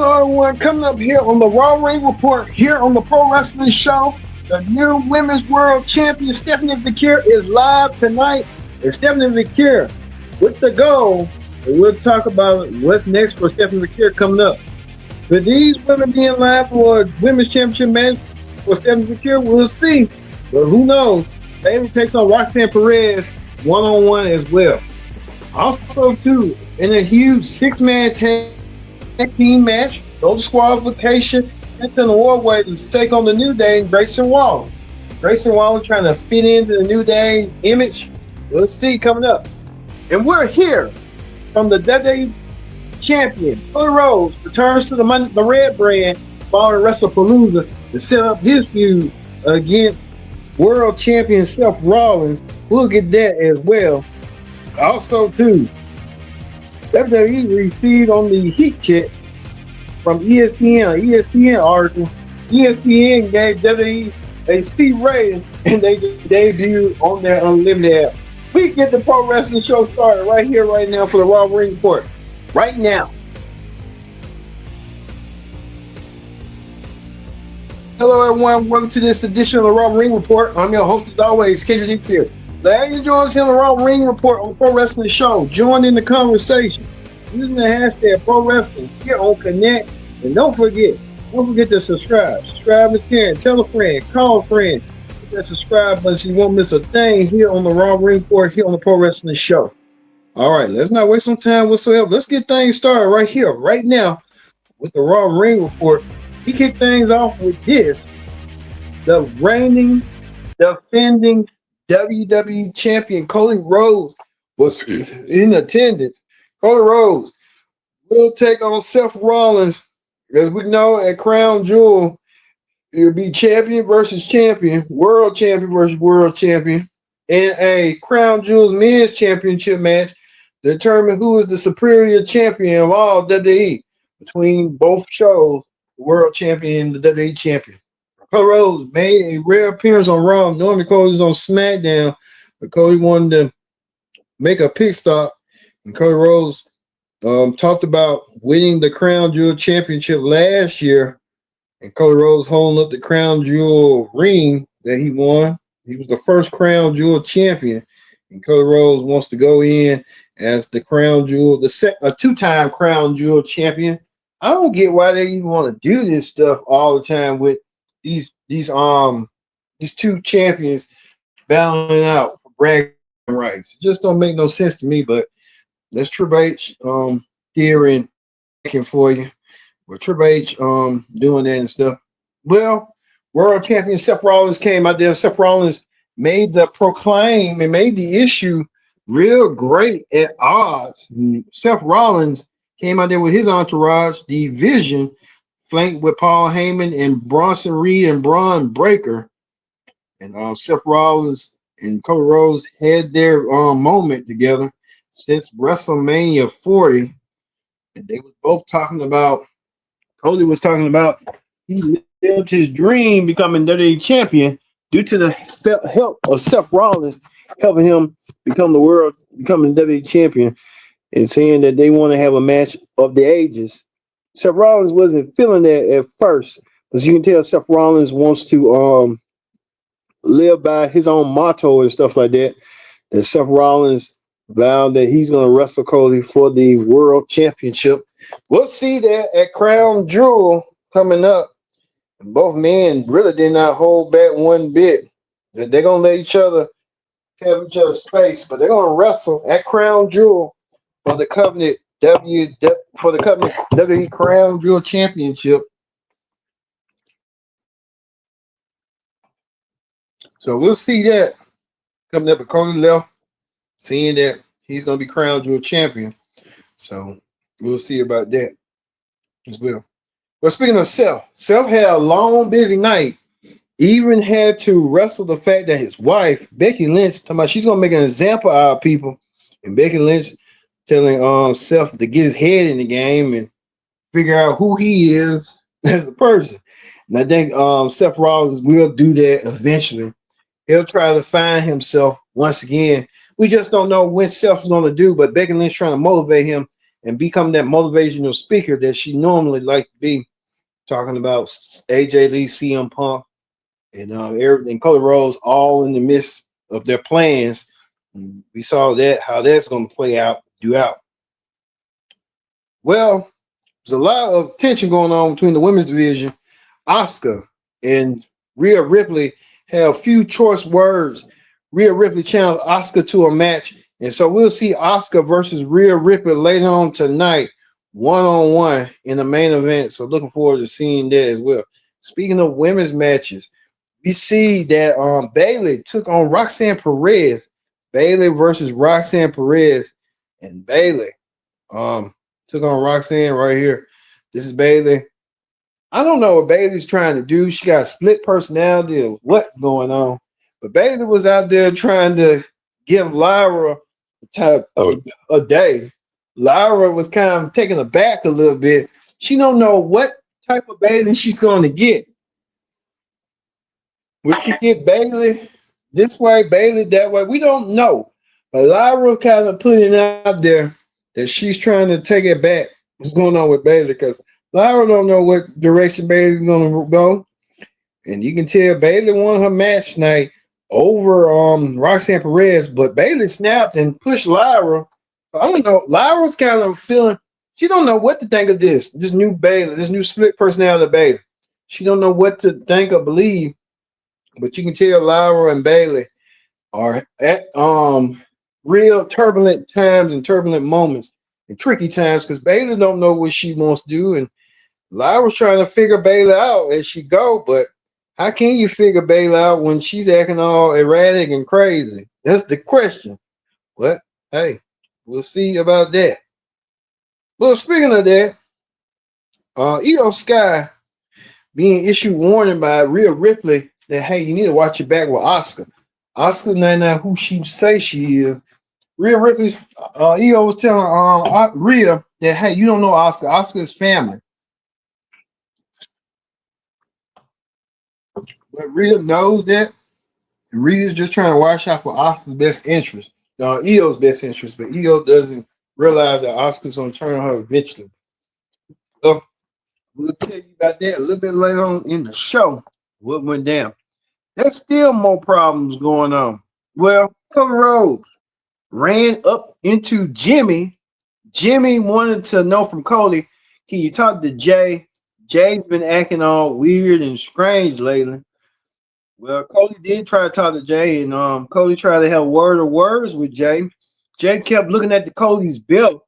Hello, everyone. Coming up here on the Raw Ring Report, here on the Pro Wrestling Show, the new Women's World Champion Stephanie McMahon is live tonight. And Stephanie McMahon with the goal, and we'll talk about what's next for Stephanie McMahon coming up. But these women being live for a Women's Championship match for Stephanie McMahon, we'll see. But who knows? Bayley takes on Roxanne Perez one-on-one as well. Also, too, in a huge six-man tag team match, no disqualification, Anton Wardway to take on the New Day and Grayson Waller. Grayson Waller trying to fit into the New Day image. Let's see coming up. And we're here from the WWE champion. Cody Rhodes returns to the Red brand following WrestlePalooza to set up his feud against world champion Seth Rollins. We'll get that as well. Also, too, WWE received on the heat check from ESPN, ESPN article. ESPN gave WWE a C rating and they debuted on their Unlimited app. We get the Pro Wrestling Show started right here, right now for the Raw Ring Report. Right now. Hello, everyone. Welcome to this edition of the Raw Ring Report. I'm your host, as always, Kendrick Dix here. Glad you join us in the Raw Ring Report on the Pro Wrestling Show. Join in the conversation using the hashtag Pro Wrestling here on Connect. And don't forget to subscribe. Subscribe is caring. Tell a friend. Call a friend. Hit that subscribe button so you won't miss a thing here on the Raw Ring Report here on the Pro Wrestling Show. All right, let's not waste some time whatsoever. Let's get things started right here, right now, with the Raw Ring Report. We kick things off with this. The reigning, defending WWE champion Cody Rhodes was in attendance. Cody Rhodes will take on Seth Rollins. As we know, at Crown Jewel, it will be champion versus champion, world champion versus world champion, and a Crown Jewel's men's championship match to determine who is the superior champion of all WWE between both shows, the world champion and the WWE champion. Cody Rhodes made a rare appearance on Raw. Normally Cody's on SmackDown, but Cody wanted to make a pit stop. And Cody Rhodes talked about winning the Crown Jewel Championship last year. And Cody Rhodes holding up the Crown Jewel ring that he won. He was the first Crown Jewel champion. And Cody Rhodes wants to go in as the Crown Jewel, a two-time Crown Jewel champion. I don't get why they even want to do this stuff all the time with these two champions battling out for bragging rights. It just don't make no sense to me, but that's Triple H here and for you. With Triple H doing that and stuff. Well, world champion Seth Rollins came out there. Seth Rollins made the proclaim and made the issue real great at odds. And Seth Rollins came out there with his entourage, the Vision, flanked with Paul Heyman and Bronson Reed and Braun Breaker. And Seth Rollins and Cody Rhodes had their moment together since WrestleMania 40. And they were both talking about, Cody was talking about he lived his dream becoming WWE champion due to the help of Seth Rollins helping him becoming WWE champion, and saying that they want to have a match of the ages. Seth Rollins wasn't feeling that at first, because you can tell Seth Rollins wants to live by his own motto and stuff like that. That Seth Rollins vowed that he's going to wrestle Cody for the world championship. We'll see that at Crown Jewel coming up. And both men really did not hold back one bit. They're going to let each other have each other's space, but they're going to wrestle at Crown Jewel for the Covenant WWE Crown Jewel Championship. So we'll see that coming up. With Cody left, seeing that he's going to be Crown Jewel champion. So we'll see about that as well. But speaking of Seth had a long, busy night. Even had to wrestle the fact that his wife, Becky Lynch, talking about she's going to make an example out of people. And Becky Lynch telling Seth to get his head in the game and figure out who he is as a person. And I think Seth Rollins will do that eventually. He'll try to find himself once again. We just don't know when Seth's going to do, but Becky Lynch trying to motivate him and become that motivational speaker that she normally like to be, talking about AJ Lee, CM Punk, and everything, Cody Rhodes, all in the midst of their plans. And we saw that how that's going to play out throughout. Well, there's a lot of tension going on between the women's division. Asuka and Rhea Ripley have a few choice words. Rhea Ripley challenged Asuka to a match, and so we'll see Asuka versus Rhea Ripley later on tonight, one-on-one in the main event. So looking forward to seeing that as well. Speaking of women's matches, we see that Bayley took on Roxanne Perez. Bayley versus Roxanne Perez, and Bayley took on Roxanne right here. This is Bayley. I don't know what Bayley's trying to do. She got a split personality of what's going on. But Bayley was out there trying to give Lyra a day. Lyra was kind of taken aback a little bit. She don't know what type of Bayley she's going to get. Will she get Bayley this way, Bayley that way? We don't know. But Lyra kind of putting it out there that she's trying to take it back. What's going on with Bayley? Because Lyra don't know what direction Bayley's going to go. And you can tell Bayley won her match tonight over Roxanne Perez, but Bayley snapped and pushed Lyra. I don't know. Lyra's kind of feeling, she don't know what to think of this new Bayley, this new split personality Bayley. She don't know what to think or believe, but you can tell Lyra and Bayley are at real turbulent times and turbulent moments and tricky times because Bayley don't know what she wants to do, and Lyra's trying to figure Bayley out as she go, but how can you figure Bayley out when she's acting all erratic and crazy? That's the question. But hey, we'll see about that. Well, speaking of that, Io Sky being issued warning by Rhea Ripley that hey, you need to watch your back with Asuka. Asuka not who she say she is. Rhea Ripley's Io was telling Rhea that hey, you don't know Asuka. Asuka is family. But Rhea knows that. And Rhea's just trying to watch out for Asuka's best interest. Io's best interest, but Io doesn't realize that Asuka's going to turn on her eventually. So we'll tell you about that a little bit later on in the show. What went down. There's still more problems going on. Well, Cody Rhodes ran up into Jimmy. Jimmy wanted to know from Cody, can you talk to Jay? Jay's been acting all weird and strange lately. Well, Cody did try to talk to Jay, and Cody tried to have word of words with Jay. Jay kept looking at the Cody's belt.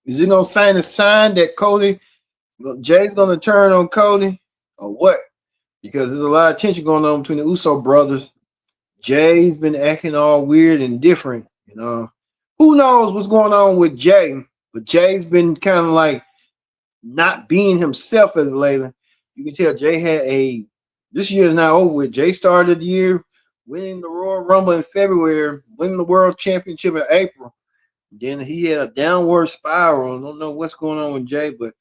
Is he gonna sign a sign that Jay's gonna turn on Cody, or what? Because there's a lot of tension going on between the Uso brothers. Jay's been acting all weird and different. Who knows what's going on with Jay? But Jay's been kind of like not being himself as lately. You can tell Jay had this year is not over with. Jay started the year winning the Royal Rumble in February, winning the World Championship in April. Then he had a downward spiral. I don't know what's going on with Jay, but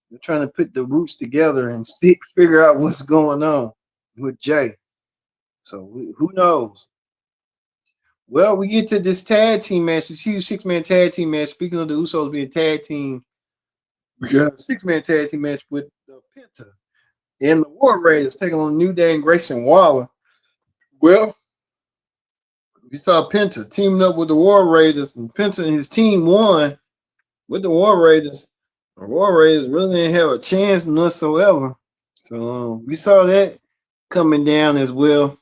they're trying to put the roots together and figure out what's going on with Jay. So who knows? Well, we get to this tag team match, this huge 6-man tag team match. Speaking of the Usos being tag team, we got a 6-man tag team match with the Penta and the War Raiders taking on New Day and Grayson Waller. Well, we saw Penta teaming up with the War Raiders, and Penta and his team won with the War Raiders. The War Raiders really didn't have a chance whatsoever. So we saw that coming down as well.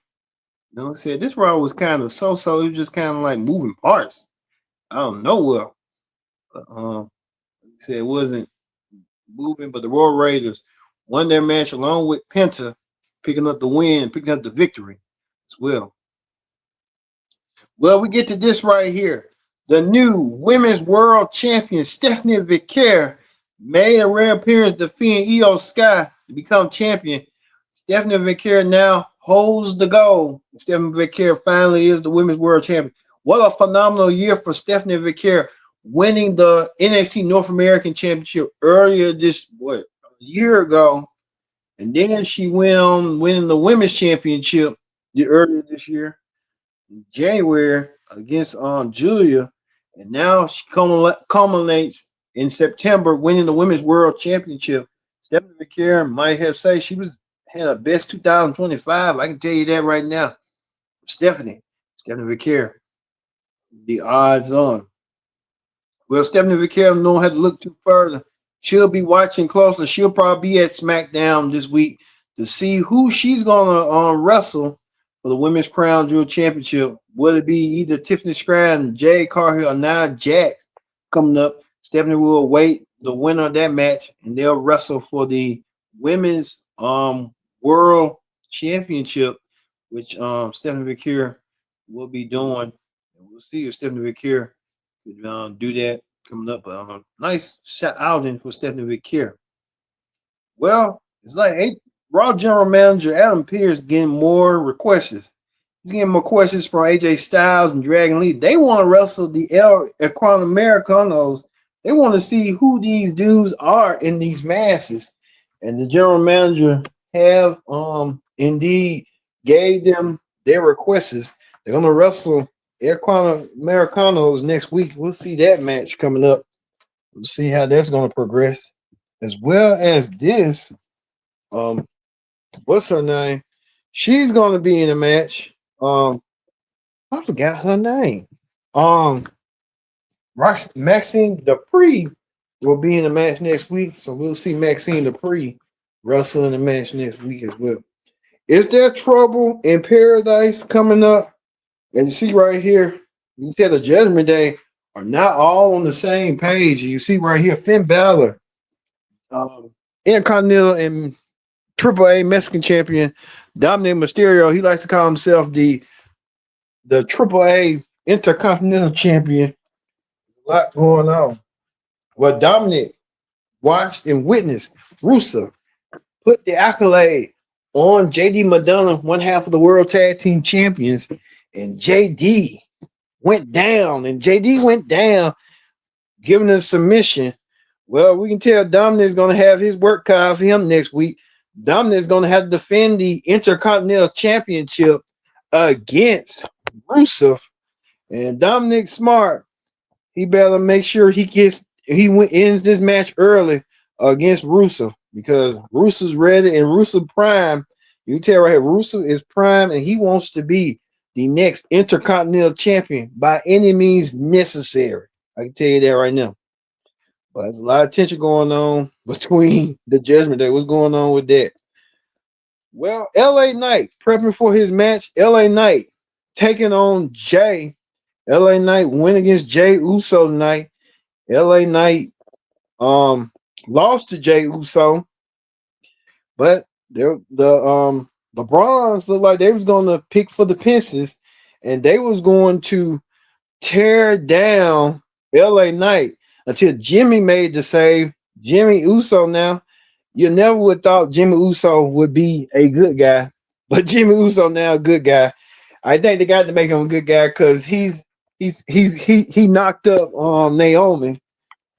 I said this Raw was kind of so-so. It was just kind of like moving parts. I don't know what. But, said it wasn't moving, but the Royal Raiders won their match along with Penta, picking up the win, picking up the victory as well. Well, we get to this right here. The new Women's World Champion, Stephanie Vicaire, made a rare appearance defeating Io Sky to become champion. Stephanie Vicaire now holds the gold. Stephanie Vicaire finally is the Women's World Champion. What a phenomenal year for Stephanie Vicaire, winning the NXT North American Championship earlier a year ago. And then she went on winning the Women's Championship earlier this year, in January, against Julia. And now she culminates in September, winning the Women's World Championship. Stephanie McCare might have said she was had a best 2025. I can tell you that right now. Stephanie McCare, the odds on. Well, Stephanie McCare don't have to look too further. She'll be watching closely. She'll probably be at SmackDown this week to see who she's gonna wrestle for the Women's Crown Jewel Championship. Will it be either Tiffany Stratton, Jade Cargill, or Nia Jax coming up? Stephanie will await the winner of that match, and they'll wrestle for the Women's World Championship, which Stephanie McCare will be doing. And we'll see if Stephanie McCare do that coming up. Nice shout outing for Stephanie McCare. Well, it's like Raw General Manager Adam Pearce getting more requests. He's getting more questions from AJ Styles and Dragon Lee. They want to wrestle the El Equan Americanos. They want to see who these dudes are in these masses. And the general manager have indeed gave them their requests. They're gonna wrestle Equan Americanos next week. We'll see that match coming up. We'll see how that's gonna progress. As well as this, what's her name? She's gonna be in a match. I forgot her name. Maxine Dupree will be in a match next week, so we'll see Maxine Dupree wrestle in the match next week as well. Is there trouble in paradise coming up? And you see right here, you tell the Judgment Day are not all on the same page. You see right here, Finn Balor, Intercontinental and Triple A Mexican champion, Dominic Mysterio. He likes to call himself the Triple A Intercontinental champion. A lot going on. Well, Dominic watched and witnessed Rusev put the accolade on JD McDonough, one half of the World Tag Team Champions, and JD went down, giving a submission. Well, we can tell Dominic's going to have his work cut out for him next week. Dominic's going to have to defend the Intercontinental Championship against Rusev, and Dominic Smart, he better make sure he ends this match early against Rusev, because Rusev's ready and Rusev prime. You can tell right here, Rusev is prime and he wants to be the next Intercontinental champion by any means necessary. I can tell you that right now. But there's a lot of tension going on between the Judgment Day. What's going on with that? Well, LA Knight prepping for his match. LA Knight taking on Jay. LA Knight win against Jay Uso tonight. LA Knight lost to Jay Uso, but the Bronze looked like they was going to pick for the pieces, and they was going to tear down LA Knight until Jimmy made the save. Jimmy Uso now. You never would have thought Jimmy Uso would be a good guy, but Jimmy Uso now a good guy. I think they got to make him a good guy because he knocked up Naomi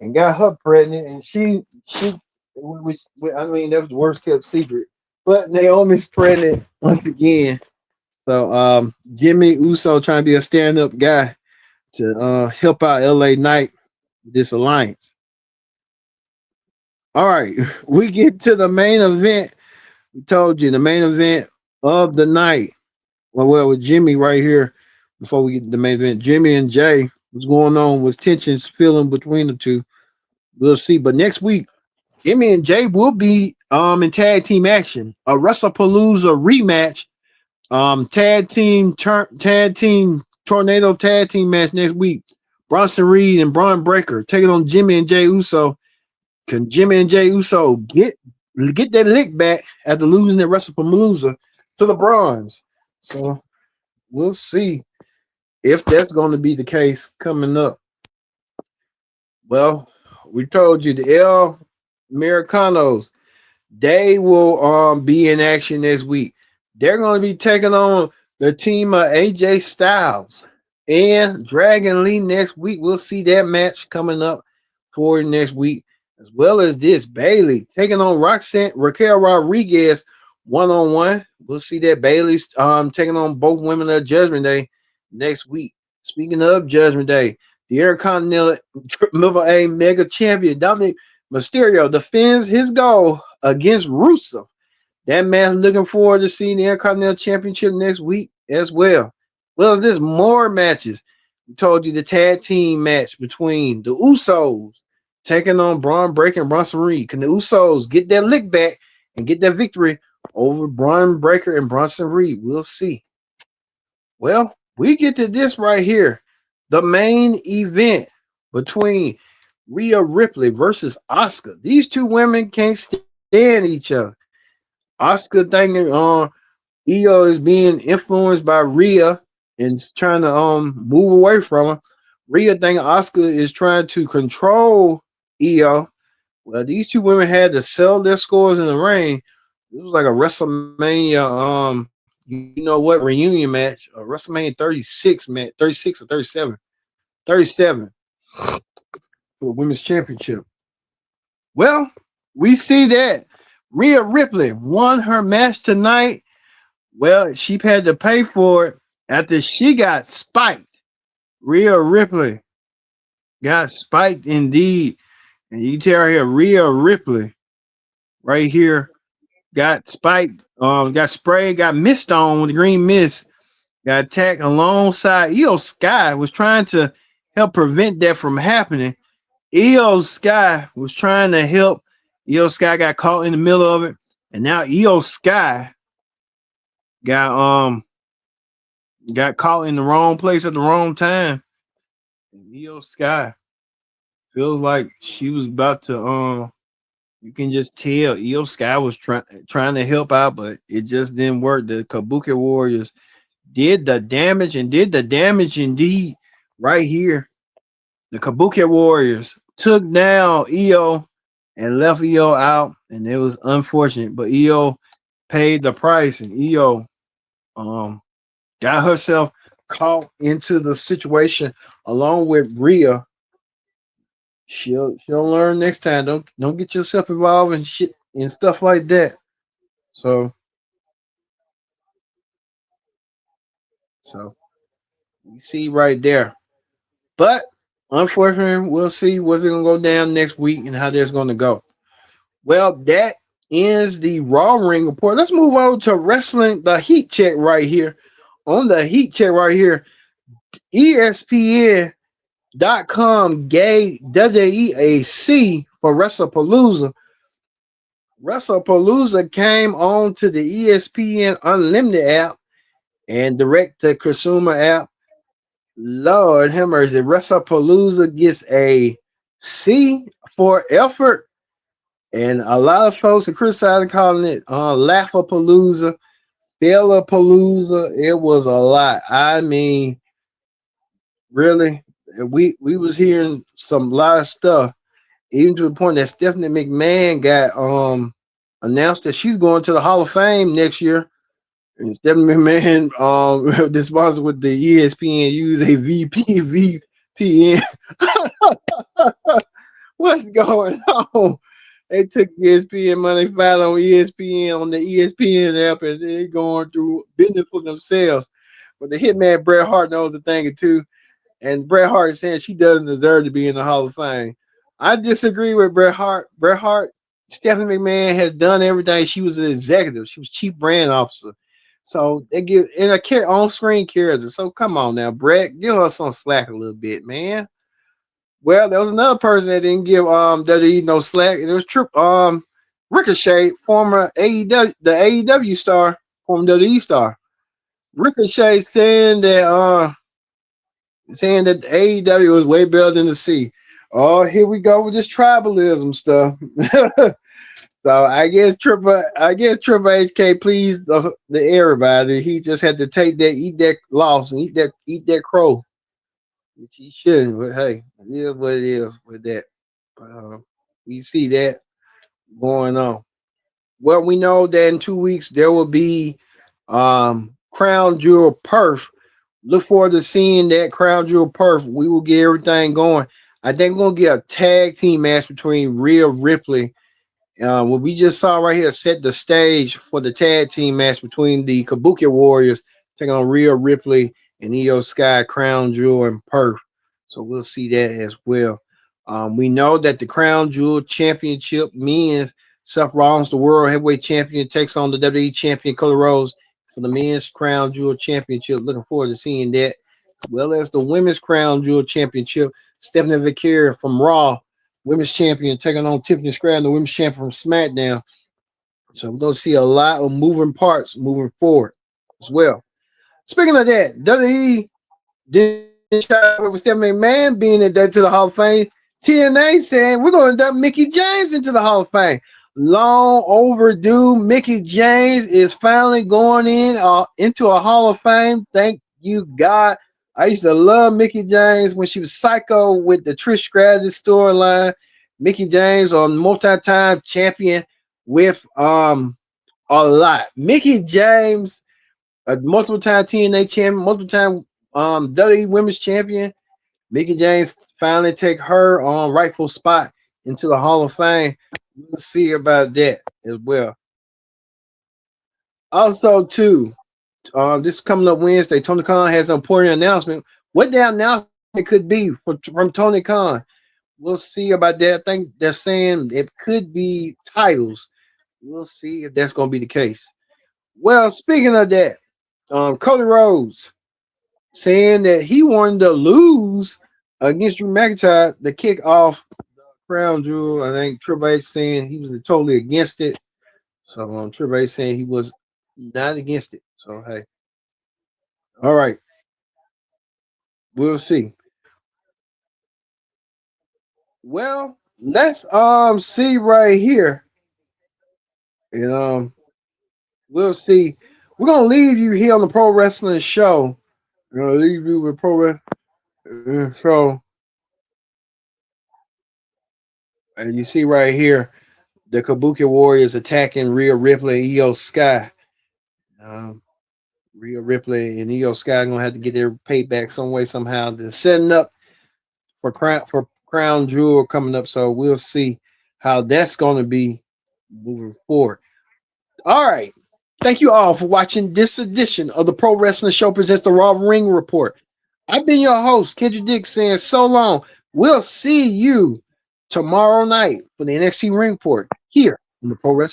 and got her pregnant, and she I mean, that was the worst kept secret. But Naomi's pregnant once again. So Jimmy Uso trying to be a stand-up guy to help out LA Knight with this alliance. All right, we get to the main event. We told you the main event of the night. Well, with Jimmy right here, before we get to the main event, Jimmy and Jay, what's going on with tensions feeling between the two? We'll see. But next week, Jimmy and Jay will be in tag team action. A WrestlePalooza rematch. Tag team tornado tag team match next week. Bronson Reed and Braun Breaker taking on Jimmy and Jay Uso. Can Jimmy and Jay Uso get that lick back after losing at WrestlePalooza to the Bronze? So we'll see if that's going to be the case coming up. Well, we told you the El Americanos, they will be in action next week. They're going to be taking on the team of AJ Styles and Dragon Lee next week. We'll see that match coming up for next week, as well as this Bayley taking on Raquel Rodriguez one-on-one. We'll see that Bayley's taking on both women of Judgment Day next week. Speaking of Judgment Day, The Intercontinental Mega Champion Dominic Mysterio defends his goal against Rusev. That man looking forward to seeing the Intercontinental Championship next week as well. Well, there's more matches. We told you the tag team match between the Usos taking on Braun Breaker and Bronson Reed. Can the Usos get that lick back and get that victory over Braun Breaker and Bronson Reed? We'll see. Well, we get to this right here. The main event between Rhea Ripley versus Asuka. These two women can't stand each other. Asuka thinking Io is being influenced by Rhea and trying to move away from her. Rhea thinking Asuka is trying to control Io. Well, these two women had to sell their scores in the ring. It was like a WrestleMania reunion match, a WrestleMania 36 match, 36 or 37. 37 for women's championship. Well, we see that Rhea Ripley won her match tonight. Well, she had to pay for it after she got spiked. Rhea Ripley got spiked indeed. And you tell her here, Rhea Ripley right here got spiked, got sprayed, got mist on with the green mist, got attacked alongside Io Sky was trying to help prevent that from happening. Io Sky was trying to help. Io Sky got caught in the middle of it, and now Io Sky got caught in the wrong place at the wrong time. And Io Sky feels like she was about to you can just tell Io Sky was trying to help out, but it just didn't work. The Kabuki Warriors did the damage indeed right here. The Kabuki Warriors took down Io and left Io out, and it was unfortunate. But Io paid the price, and Io got herself caught into the situation along with Rhea. She'll learn next time. Don't get yourself involved in shit and stuff like that. So you see right there. But unfortunately, we'll see what's going to go down next week and how that's going to go. Well, that ends the Raw Ring report. Let's move on to wrestling, the heat check right here. On the heat check right here, ESPN.com gave WWE a C for WrestlePalooza. WrestlePalooza came on to the ESPN Unlimited app and direct to consumer app. Lord have mercy. WrestlePalooza gets a C for effort. And a lot of folks are criticizing, calling it Laughapalooza, Failapalooza. It was a lot. I mean, really, we was hearing some lot of stuff, even to the point that Stephanie McMahon got announced that she's going to the Hall of Fame next year. And Stephanie McMahon is sponsored with the ESPN use a VPN. What's going on? They took ESPN money, filed on ESPN on the ESPN app, and they're going through business for themselves. But the hitman Bret Hart knows the thing too, and Bret Hart is saying she doesn't deserve to be in the Hall of Fame. I disagree with Bret Hart. Bret Hart, Stephanie McMahon has done everything. She was an executive. She was chief brand officer. So they give in a on-screen character. So come on now, Bret, give her some slack a little bit, man. Well, there was another person that didn't give WWE no slack, and it was Ricochet, former AEW, the AEW star, former WWE star. Ricochet saying that the AEW was way better than the C. Oh, here we go with this tribalism stuff. So I guess Triple H can't please the everybody. He just had to eat that loss, and eat that crow. Which he shouldn't, but hey, it is what it is with that. We see that going on. Well, we know that in 2 weeks there will be Crown Jewel Perth. Look forward to seeing that Crown Jewel Perth. We will get everything going. I think we're gonna get a tag team match between Rhea Ripley. What we just saw right here set the stage for the tag team match between the Kabuki Warriors taking on Rhea Ripley and Io Sky, Crown Jewel, and Perth. So we'll see that as well. We know that the Crown Jewel Championship men's Seth Rollins, the World Heavyweight Champion, takes on the WWE Champion Cody Rhodes for the men's Crown Jewel Championship. Looking forward to seeing that, as well as the women's Crown Jewel Championship. Stephanie Victoria from Raw, women's champion, taking on Tiffany Stratton, the women's champion from SmackDown. So we're going to see a lot of moving parts moving forward as well. Speaking of that, WWE did with Stephanie McMahon being inducted to the Hall of Fame. TNA saying we're going to induct Mickey James into the Hall of Fame. Long overdue. Mickey James is finally going into a Hall of Fame. Thank you, God. I used to love Mickey James when she was Psycho with the Trish Stratus storyline. Mickey James, a multi-time champion with a lot. Mickey James, a multiple-time TNA champion, multiple-time WWE Women's Champion. Mickey James finally take her rightful spot into the Hall of Fame. We'll see about that as well. Also, too, this coming up Wednesday, Tony Khan has an important announcement. What that announcement could be from Tony Khan, we'll see about that. I think they're saying it could be titles. We'll see if that's going to be the case. Well, speaking of that, Cody Rhodes saying that he wanted to lose against Drew McIntyre to kick off the Crown Jewel. I think Triple H saying he was totally against it. So Triple H saying he was not against it. So hey, all right, we'll see. Well, let's see right here, and we'll see. We're gonna leave you here on the Pro Wrestling Show. We're gonna leave you with Pro Wrestling Show, and you see right here the Kabuki Warriors attacking Rhea Ripley and Io Sky. Um, Rhea Ripley and Io Sky gonna have to get their payback some way somehow. They're setting up for Crown Jewel coming up, so we'll see how that's gonna be moving forward. All right. Thank you all for watching this edition of the Pro Wrestling Show presents the Raw Ring Report. I've been your host, Kendrick Dick, saying so long. We'll see you tomorrow night for the NXT Ring Report here on the Pro Wrestling